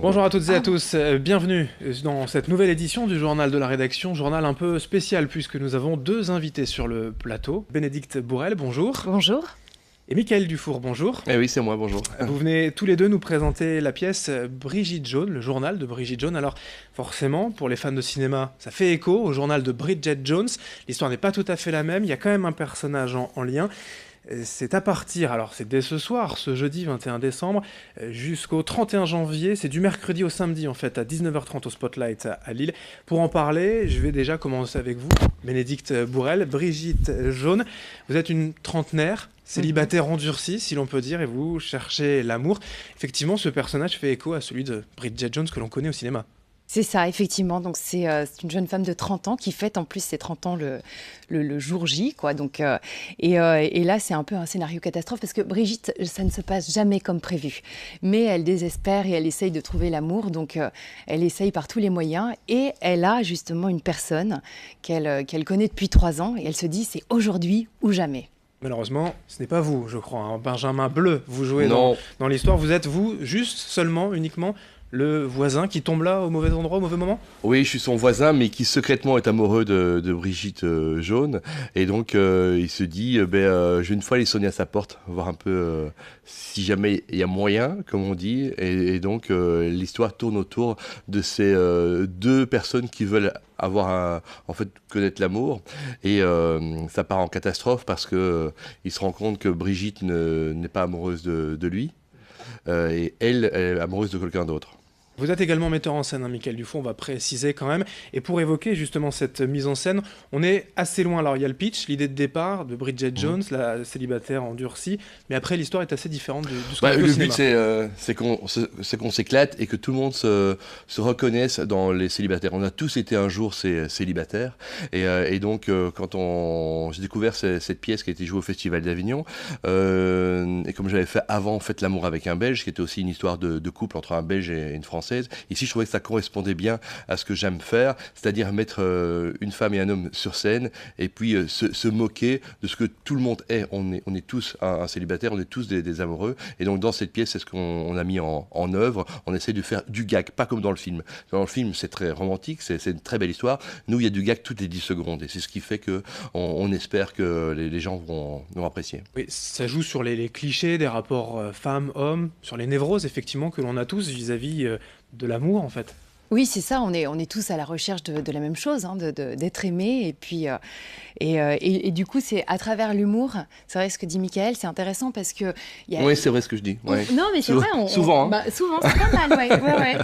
Bonjour à toutes et à tous, bienvenue dans cette nouvelle édition du Journal de la Rédaction, journal un peu spécial puisque nous avons deux invités sur le plateau. Bénédicte Bourrel, bonjour. Bonjour. Et Michael Dufour, bonjour. Eh oui, c'est moi, bonjour. Vous venez tous les deux nous présenter la pièce Brigitte Jones, le journal de Brigitte Jones. Alors forcément, pour les fans de cinéma, ça fait écho au journal de Bridget Jones. L'histoire n'est pas tout à fait la même, il y a quand même un personnage en lien. C'est à partir, alors c'est dès ce soir, ce jeudi 21 décembre, jusqu'au 31 janvier, c'est du mercredi au samedi en fait, à 19h30 au Spotlight à Lille. Pour en parler, je vais déjà commencer avec vous, Bénédicte Bourrel. Brigitte Jones, vous êtes une trentenaire, célibataire endurcie si l'on peut dire, et vous cherchez l'amour. Effectivement, ce personnage fait écho à celui de Bridget Jones que l'on connaît au cinéma. C'est ça, effectivement. Donc, c'est une jeune femme de 30 ans qui fête en plus ses 30 ans le jour J, quoi. Donc, et là, c'est un peu un scénario catastrophe parce que Brigitte, ça ne se passe jamais comme prévu. Mais elle désespère et elle essaye de trouver l'amour. Donc, elle essaye par tous les moyens. Et elle a justement une personne qu'elle connaît depuis 3 ans. Et elle se dit, c'est aujourd'hui ou jamais. Malheureusement, ce n'est pas vous, je crois, hein. Benjamin Bleu, vous jouez Non. dans l'histoire. Vous êtes, vous, juste, seulement, uniquement, le voisin qui tombe là au mauvais endroit, au mauvais moment ? Oui, je suis son voisin, mais qui secrètement est amoureux de Brigitte Jaune. Et donc, il se dit, je vais une fois aller sonner à sa porte, voir un peu si jamais il y a moyen, comme on dit. Et donc, l'histoire tourne autour de ces deux personnes qui veulent en fait, connaître l'amour. Et ça part en catastrophe parce que il se rend compte que Brigitte n'est pas amoureuse de lui. Et elle est amoureuse de quelqu'un d'autre. Vous êtes également metteur en scène, hein, Michael Dufour, on va préciser quand même. Et pour évoquer justement cette mise en scène, on est assez loin. Alors il y a le pitch, l'idée de départ de Bridget Jones, la célibataire endurcie, mais après l'histoire est assez différente de ce qu'on a vu au Le cinéma. but, c'est qu'on s'éclate et que tout le monde se reconnaisse dans les célibataires. On a tous été un jour célibataires. Et donc, quand j'ai découvert cette pièce qui a été jouée au Festival d'Avignon, et comme j'avais fait avant Faites l'amour avec un Belge, qui était aussi une histoire de couple entre un Belge et une Française, ici je trouvais que ça correspondait bien à ce que j'aime faire, c'est-à-dire mettre une femme et un homme sur scène et puis se moquer de ce que tout le monde est. On est tous un célibataire, on est tous des amoureux. Et donc dans cette pièce, c'est ce qu'on a mis en œuvre. On essaie de faire du gag, pas comme dans le film. Dans le film, c'est très romantique, c'est une très belle histoire. Nous, il y a du gag toutes les 10 secondes. Et c'est ce qui fait qu'on espère que les gens vont apprécier. Oui, ça joue sur les clichés des rapports femmes-hommes, sur les névroses effectivement que l'on a tous vis-à-vis de l'amour en fait. Oui, c'est ça, on est tous à la recherche de la même chose, hein, d'être aimé. Et puis, et du coup, c'est à travers l'humour, c'est vrai ce que dit Michael, c'est intéressant parce que... Oui, c'est vrai ce que je dis. Ouais. Non, mais c'est vrai. Souvent. Hein. Souvent, c'est pas mal,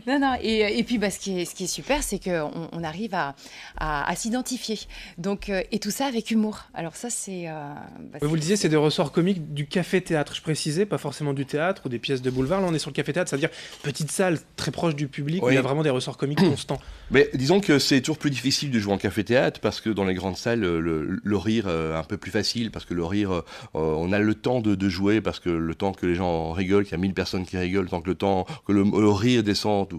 ouais. Non. Et puis, ce qui est super, c'est qu'on arrive à s'identifier. Donc, et tout ça avec humour. Alors ça, c'est... Vous le disiez, c'est des ressorts comiques du café-théâtre, je précisais, pas forcément du théâtre ou des pièces de boulevard. Là, on est sur le café-théâtre, c'est-à-dire petite salle très proche du public, où il y a vraiment des ressorts comiques constants. Mais disons que c'est toujours plus difficile de jouer en café-théâtre parce que dans les grandes salles, le rire est un peu plus facile parce que le rire, on a le temps de jouer parce que le temps que les gens rigolent, qu'il y a 1000 personnes qui rigolent, tant que le temps que le rire descende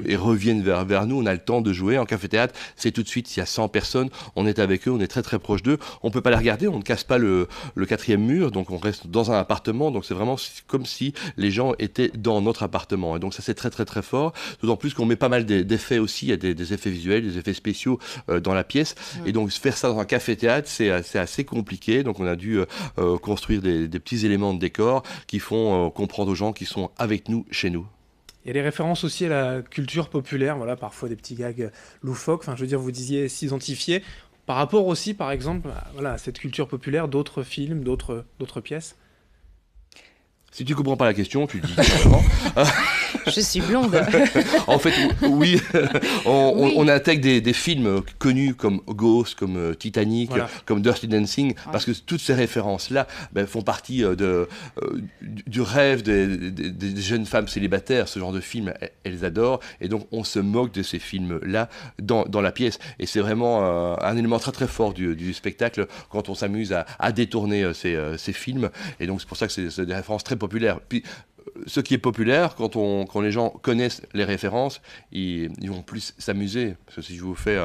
et revienne vers nous, on a le temps de jouer. En café-théâtre, c'est tout de suite, s'il y a 100 personnes, on est avec eux, on est très très proche d'eux. On peut pas les regarder, on ne casse pas le quatrième mur, donc on reste dans un appartement. Donc c'est vraiment comme si les gens étaient dans notre appartement. Et donc ça c'est très très très fort. D'autant plus qu'on met pas mal d'effets aussi, il y a des effets visuels, des effets spéciaux dans la pièce. Et donc faire ça dans un café-théâtre, c'est assez compliqué. Donc on a dû construire des petits éléments de décor qui font comprendre aux gens qui sont avec nous, chez nous. Il y a des références aussi à la culture populaire, voilà, parfois des petits gags loufoques. Enfin, je veux dire, vous disiez s'identifier par rapport aussi, par exemple, à cette culture populaire, d'autres films, d'autres pièces. Si tu comprends pas la question, tu le dis directement. Je suis blonde. En fait, oui, on intègre des films connus comme Ghost, comme Titanic, comme Dirty Dancing, parce que toutes ces références-là font partie du rêve des jeunes femmes célibataires. Ce genre de films, elles adorent, et donc on se moque de ces films-là dans la pièce. Et c'est vraiment un élément très très fort du spectacle quand on s'amuse à détourner ces films. Et donc c'est pour ça que c'est des références très populaires. Puis, ce qui est populaire, quand les gens connaissent les références, ils vont plus s'amuser. Parce que si je vous fais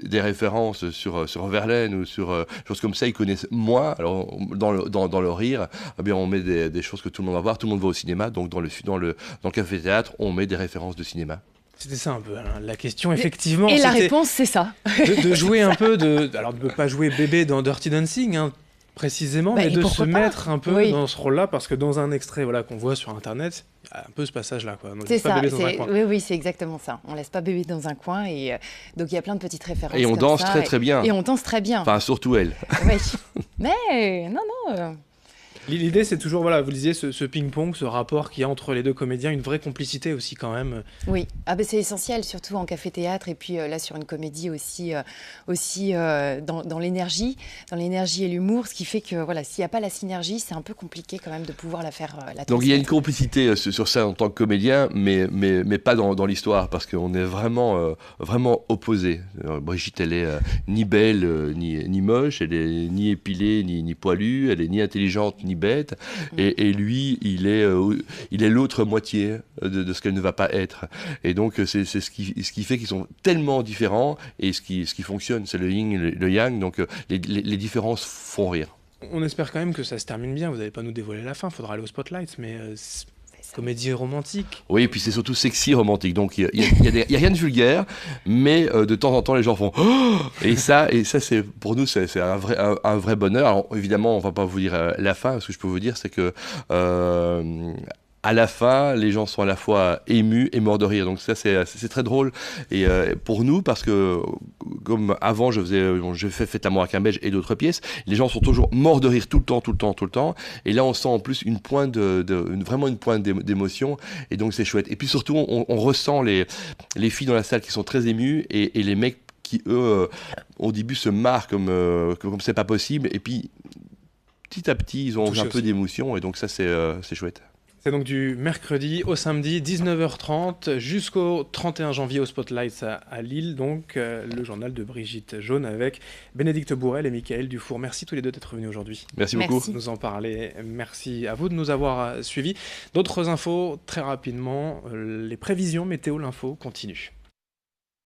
des références sur Verlaine ou sur choses comme ça, ils connaissent moins. Alors, dans le rire, eh bien, on met des choses que tout le monde va voir, tout le monde va au cinéma. Donc, dans le café-théâtre, on met des références de cinéma. C'était ça un peu la question, effectivement. Et la réponse, c'est ça. De jouer un peu, alors de ne pas jouer bébé dans Dirty Dancing, hein, précisément, mais de se mettre un peu dans ce rôle-là, parce que dans un extrait qu'on voit sur Internet, il y a un peu ce passage-là. C'est ça, oui, c'est exactement ça. On laisse pas bébé dans un coin, et donc il y a plein de petites références. Et on danse très bien. Et on danse très bien. Enfin, surtout elle. Oui. Mais non. L'idée, c'est toujours, vous le disiez, ce ping-pong, ce rapport qu'il y a entre les deux comédiens, une vraie complicité aussi quand même. Oui, c'est essentiel, surtout en café-théâtre, et puis là sur une comédie aussi dans l'énergie et l'humour, ce qui fait que s'il n'y a pas la synergie, c'est un peu compliqué quand même de pouvoir la faire. Donc il y a une complicité sur ça en tant que comédien, mais pas dans l'histoire, parce qu'on est vraiment opposés. Brigitte, elle est ni belle, ni moche, elle est ni épilée, ni poilue, elle est ni intelligente, ni bête, et lui, il est l'autre moitié de ce qu'elle ne va pas être. Et donc, c'est ce qui fait qu'ils sont tellement différents, et ce qui fonctionne, c'est le yin et le yang, donc les différences font rire. On espère quand même que ça se termine bien, vous n'allez pas nous dévoiler la fin, il faudra aller au spotlight, mais... comédie romantique. Oui, et puis c'est surtout sexy romantique. Donc il y a rien de vulgaire, mais de temps en temps les gens font oh, et ça c'est pour nous c'est un vrai bonheur. Alors évidemment on va pas vous dire la fin. Ce que je peux vous dire c'est que à la fin, les gens sont à la fois émus et morts de rire. Donc ça, c'est très drôle. Et pour nous, parce que comme avant, je fais Faites l'amour avec un Belge et d'autres pièces, les gens sont toujours morts de rire tout le temps. Et là, on sent en plus vraiment une pointe d'émotion. Et donc c'est chouette. Et puis surtout, on ressent les filles dans la salle qui sont très émues et les mecs qui, eux, au début se marrent comme c'est pas possible. Et puis, petit à petit, ils ont un peu d'émotion. Et donc ça, c'est chouette. C'est donc du mercredi au samedi, 19h30, jusqu'au 31 janvier au Spotlight à Lille, donc le journal de Brigitte Jaune avec Bénédicte Bourrel et Michael Dufour. Merci tous les deux d'être venus aujourd'hui. Merci beaucoup. Nous en parler. Merci à vous de nous avoir suivis. D'autres infos, très rapidement, les prévisions météo, l'info continue.